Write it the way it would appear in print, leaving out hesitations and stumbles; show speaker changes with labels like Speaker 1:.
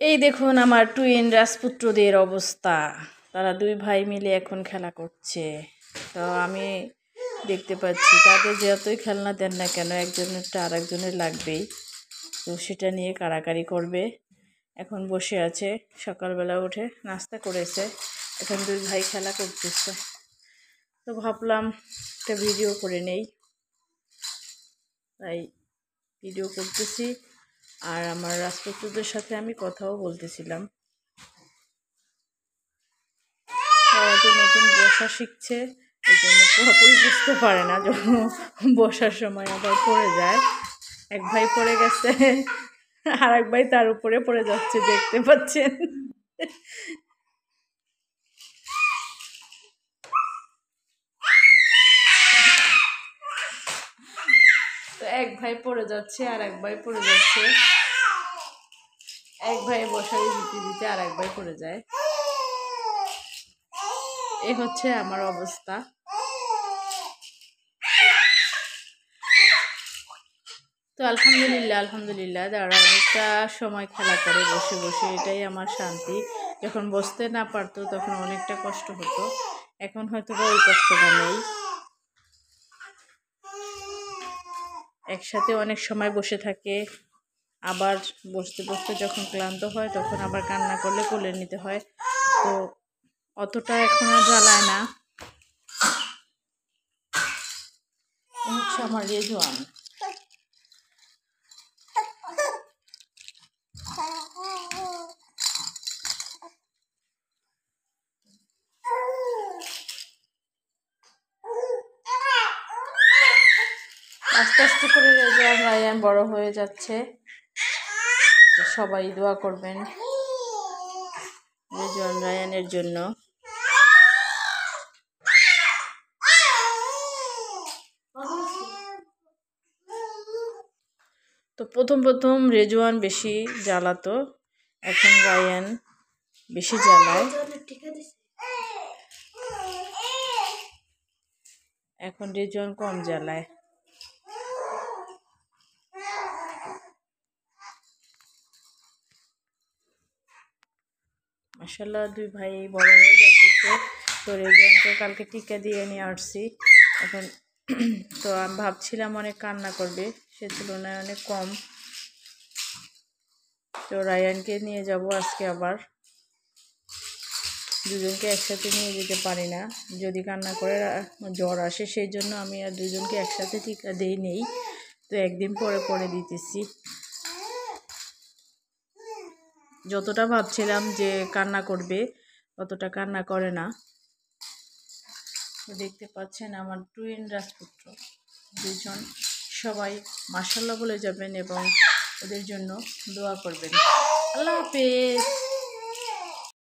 Speaker 1: এই দেখুন আমার টুইন রাজপুত্রদের অবস্থা। তারা দুই ভাই মিলে এখন খেলা করছে। তো আমি দেখতে পাচ্ছি তাদের যতই খেলনা দেন না কেন একজনেরটা আর একজনের লাগবেই। তো সেটা নিয়ে কাড়াকাড়ি করবে। এখন বসে আছে, সকালবেলা উঠে নাস্তা করেছে, এখন দুই ভাই খেলা করতেছে। তো ভাবলাম একটা ভিডিও করে নেই, তাই ভিডিও করতেছি। আর আমার রাজপুত্রদের সাথে আমি কথাও বলতেছিলাম। তো নতুন বসা শিখছে, এই জন্য পুরোপুরি বুঝতে পারে না, যখন বসার সময় আবার পড়ে যায়। এক ভাই পড়ে গেছে, আর এক ভাই তার উপরে পড়ে যাচ্ছে, দেখতে পাচ্ছেন। তো এক ভাই পড়ে যাচ্ছে আর এক ভাই পড়ে যাচ্ছে, এক ভাই বসাই দিতে দিতে আর এক ভাই পড়ে যায়। এ হচ্ছে আমার অবস্থা। তো আলহামদুলিল্লাহ তারা অনেকটা সময় খেলা করে বসে বসে, এটাই আমার শান্তি। যখন বসতে না পারতো তখন অনেকটা কষ্ট হতো, এখন হয়তো বা ওই কষ্টটা নেই। একসাথে অনেক সময় বসে থাকে, আবার বসতে বসতে যখন ক্লান্ত হয় তখন আবার কান্না করলে কোলে নিতে হয়। তো অতটা এখন আর জ্বালায় না। হচ্ছে আমার রেজওয়ান। আস্তে আস্তে করে রেজওয়ান রায়ান বড় হয়ে যাচ্ছে। সবাই দোয়া করবেন রেজওয়ান রায়ানের জন্য। তো প্রথম রেজওয়ান বেশি জ্বালাতো, এখন রায়ান বেশি জ্বালায়। এখন রেজওয়ান কম জ্বালায়। মাশাআল্লাহ দুই ভাই বড় হয়ে যাচ্ছে। তো রেজওয়ানকে কালকে টিকা দিয়ে নিয়ে আসছি। এখন তো আমি ভাবছিলাম অনেক কান্না করবে, সে তুলনায় অনেক কম। তো রায়ানকে নিয়ে যাব আজকে আবার, দুজনকে একসাথে নিয়ে যেতে পারি না, যদি কান্না করে জ্বর আসে, সেই জন্য আমি আর দুজনকে একসাথে টিকা দিই নেই। তো একদিন পরে পরে দিতেছি। যতটা ভাবছিলাম যে কান্না করবে ততটা কান্না করে না। তো দেখতে পাচ্ছেন আমার টুইন রাজপুত্র দুজন, সবাই মাশাআল্লাহ বলে যাবেন এবং ওদের জন্য দোয়া করবেন। আল্লাহ হাফেজ।